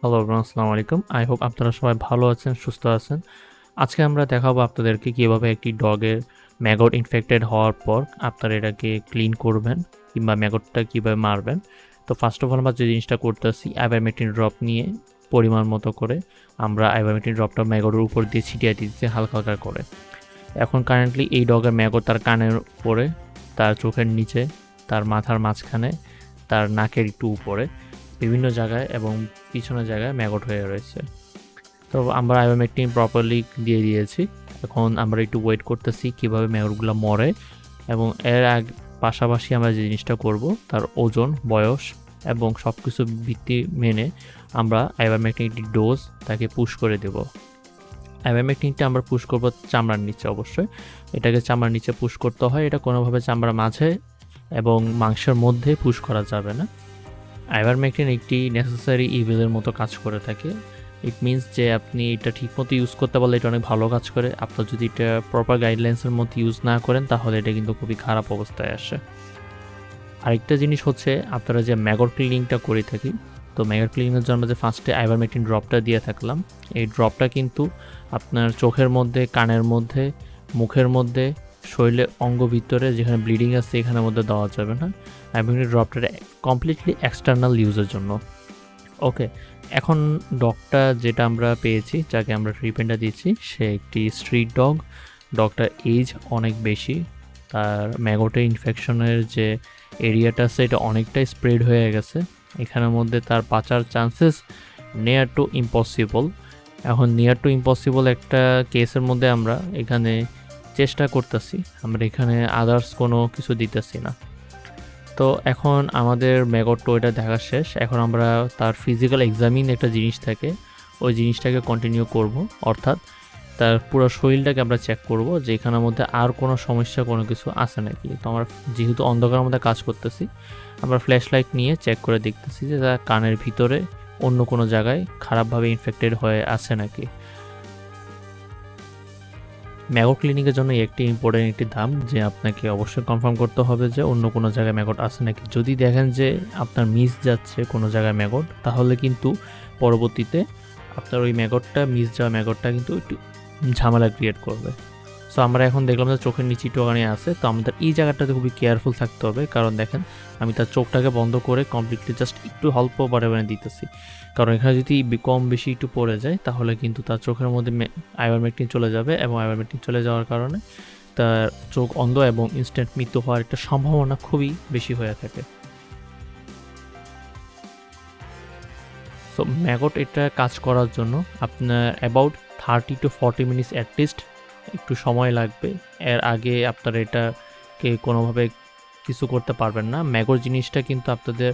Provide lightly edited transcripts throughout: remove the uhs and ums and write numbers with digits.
Hello everyone, আসসালামু আলাইকুম। I hope আপনারা সবাই ভালো আছেন, সুস্থ আছেন। আজকে আমরা দেখাবো আপনাদেরকে কিভাবে একটি ডগের ম্যাগট ইনফেক্টেড হওয়ার পর আপনারা এটাকে ক্লিন করবেন কিংবা ম্যাগটটা কিভাবে মারবেন। তো ফার্স্ট অফ অল আমরা যে জিনিসটা করতেছি, আইভারমেকটিন ড্রপ নিয়ে পরিমাণ মতো করে আমরা আইভারমেকটিন ড্রপটা ম্যাগটের উপর দিয়ে ছিটিয়ে দিচ্ছি হালকা হালকা করে। এখন কারেন্টলি এই ডগের ম্যাগট তার কানের উপরে, তার চোখের নিচে, তার মাথার মাঝখানে, তার নাকের একটু উপরে বিভিন্ন জায়গায় এবং পিছনের জায়গায় ম্যাগট হয়ে রয়েছে। তো আমরা আইভারমেকটিন প্রপারলি দিয়ে দিয়েছি। এখন আমরা একটু ওয়েট করতেছি কীভাবে ম্যাগটগুলো মরে, এবং এর পাশাপাশি আমরা যে জিনিসটা করব তার ওজন, বয়স এবং সব কিছু ভিত্তি মেনে আমরা আইভারমেকটিন ডোজ তাকে পুশ করে দেব। আইভারমেকটিনটা আমরা পুশ করব চামড়ার নিচে, অবশ্যই এটাকে চামড়ার নিচে পুশ করতে হয়। এটা কোনোভাবে চামড়ার মাঝে এবং মাংসের মধ্যে পুশ করা যাবে না। আইভারমেকটিন একটি নেসেসারি ইভিলের মতো কাজ করে থাকে। ইট মিনস যে আপনি এটা ঠিকমতো ইউজ করতে পারলে এটা অনেক ভালো কাজ করে। আপনার যদি এটা প্রপার গাইডলাইন্সের মধ্যে ইউজ না করেন তাহলে এটা কিন্তু খুবই খারাপ অবস্থায় আসে। আরেকটা জিনিস হচ্ছে, আপনারা যে ম্যাগট ক্লিনিংটা করে থাকি, তো ম্যাগট ক্লিনিংয়ের জন্য যে ফার্স্টে আইভারমেকটিন ড্রপটা দিয়ে থাকলাম, এই ড্রপটা কিন্তু আপনার চোখের মধ্যে, কানের মধ্যে, মুখের মধ্যে, শরীরের অঙ্গ ভিতরে যেখানে ব্লিডিং আছে এখানের মধ্যে দেওয়া যাবে না। আইভারমেকটিন ড্রপটা কমপ্লিটলি এক্সটার্নাল ইউজের জন্য। ওকে, এখন ডগটা যেটা আমরা পেয়েছি, যাকে আমরা ট্রিটমেন্টটা দিচ্ছি, সে একটি স্ট্রিট ডগ। ডগটার এজ অনেক বেশি, তার ম্যাগটের ইনফেকশনের যে এরিয়াটা আছে এটা অনেকটাই স্প্রেড হয়ে গেছে। এখানের মধ্যে তার বাঁচার চান্সেস নিয়ার টু ইম্পসিবল। এখন নিয়ার টু ইম্পসিবল একটা কেসের মধ্যে আমরা এখানে চেষ্টা করতেছি, আমরা এখানে আদার্স কোনো কিছু দিতেছি না। তো এখন আমাদের ম্যাগট টোটা দেখা শেষ। এখন আমরা তার ফিজিক্যাল এক্সামিন একটা জিনিস থাকে, ওই জিনিসটাকে কন্টিনিউ করব। অর্থাৎ তার পুরো শরীরটাকে আমরা চেক করব যে এখানের মধ্যে আর কোনো সমস্যা কোনো কিছু আছে নাকি। তো আমরা যেহেতু অন্ধকারের মধ্যে কাজ করতেছি, আমরা ফ্ল্যাশ লাইট নিয়ে চেক করে দেখতেছি যে তার কানের ভিতরে অন্য কোনো জায়গায় খারাপভাবে ইনফেক্টেড হয়ে আছে নাকি। ম্যাগট ক্লিনিকের জন্য একটি ইম্পর্টেন্ট একটি ধাপ, যে আপনাকে অবশ্যই কনফার্ম করতে হবে যে অন্য কোনো জায়গায় ম্যাগট আছে নাকি। যদি দেখেন যে আপনার মিস যাচ্ছে কোনো জায়গায় ম্যাগট, তাহলে কিন্তু পরবর্তীতে আপনার ওই ম্যাগটটা, মিস যাওয়া ম্যাগটটা কিন্তু একটু ঝামেলা ক্রিয়েট করবে। সো আমরা এখন দেখলাম যে চোখের নিচে টোকানি আছে, তো আমাদের এই জায়গাটাতে খুবই কেয়ারফুল থাকতে হবে। কারণ দেখেন, আমি তার চোখটাকে বন্ধ করে কমপ্লিটলি জাস্ট একটু অল্প বারে দিতেছি, কারণ এখানে যদি কম বেশি একটু পড়ে যায় তাহলে কিন্তু তার চোখের মধ্যে আইভারমেকটিন চলে যাবে, এবং আইভারমেকটিন চলে যাওয়ার কারণে তার চোখ অন্ধ এবং ইনস্ট্যান্ট মৃত্যু হওয়ার একটা সম্ভাবনা খুবই বেশি হয়ে থাকে। সো ম্যাগট এটা কাজ করার জন্য আপনার অ্যাবাউট 30 to 40 মিনিটস অ্যাটলিস্ট একটু সময় লাগবে। এর আগে আপনারা এটাকে কোনোভাবে কিছু করতে পারবেন না। ম্যাগট জিনিসটা কিন্তু আপনাদের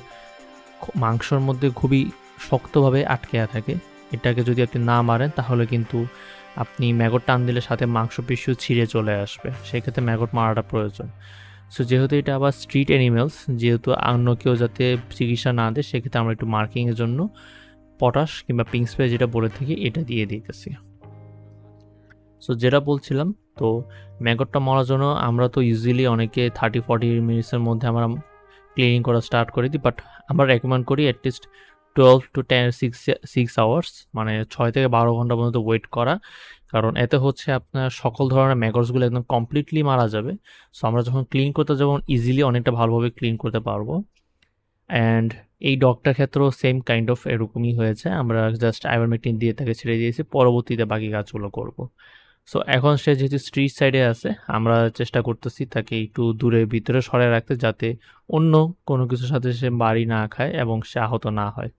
মাংসর মধ্যে খুবই শক্তভাবে আটকে থাকে। এটাকে যদি আপনি না মারেন তাহলে কিন্তু আপনি ম্যাগট টান দিলে সাথে মাংসপেশিও ছিঁড়ে চলে আসবে। সেক্ষেত্রে ম্যাগট মারাটা প্রয়োজন। সো যেহেতু এটা আবার স্ট্রিট অ্যানিমেলস, যেহেতু অন্য কেউ যাতে চিকিৎসা না দেয়, সেক্ষেত্রে আমরা একটু মার্কিংয়ের জন্য পটাশ কিংবা পিঙ্ক স্প্রে যেটা বলে থাকি এটা দিয়ে দিতেছি। সো যেটা বলছিলাম, তো ম্যাগটটা মরার জন্য আমরা তো ইউজুয়ালি অনেকে 30-40 মিনিটসের মধ্যে আমরা ক্লিনিং করা স্টার্ট করে দিই, বাট আমরা রেকমেন্ড করি অ্যাটলিস্ট 12 to 6 আওয়ার্স, মানে 6 থেকে 12 ঘন্টা পর্যন্ত ওয়েট করা। কারণ এতে হচ্ছে আপনার সকল ধরনের ম্যাগটসগুলো একদম কমপ্লিটলি মারা যাবে। সো আমরা যখন ক্লিন করতে যাবো ইজিলি অনেকটা ভালোভাবে ক্লিন করতে পারবো। অ্যান্ড এই ডগটার ক্ষেত্রেও সেম কাইন্ড অফ এরকমই হয়েছে। আমরা জাস্ট আইভারমেকটিন দিয়ে তাকে ছেড়ে দিয়েছি, পরবর্তীতে বাকি কাজগুলো করব। সো এখন সে যেহেতু স্ট্রিট সাইডে আছে, আমরা চেষ্টা করতেছি তাকে একটু দূরে ভিতরে সরে রাখতে, যাতে অন্য কোনো কিছুর সাথে সে বাড়ি না খায় এবং সে আহত না হয়।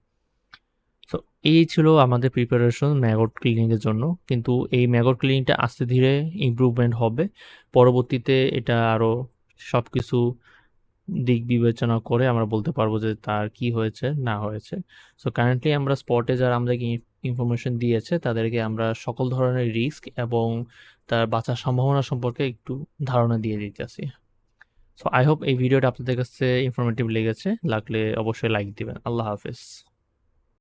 সো এই ছিল আমাদের প্রিপারেশন ম্যাগট ক্লিনিংয়ের জন্য। কিন্তু এই ম্যাগট ক্লিনিংটা আস্তে ধীরে ইমপ্রুভমেন্ট হবে। পরবর্তীতে এটা আরও সব কিছু দিক বিবেচনা করে আমরা বলতে পারবো যে তার কি হয়েছে না হয়েছে। সো কারেন্টলি আমরা স্পটে যারা আমাদেরকে ইনফরমেশন দিয়েছে তাদেরকে আমরা সকল ধরনের রিস্ক এবং তার বাঁচার সম্ভাবনা সম্পর্কে একটু ধারণা দিয়ে দিতেছি। সো আই হোপ এই ভিডিওটা আপনাদের কাছে ইনফরমেটিভ লেগেছে। লাগলে অবশ্যই লাইক দিবেন। আল্লাহ হাফেজ।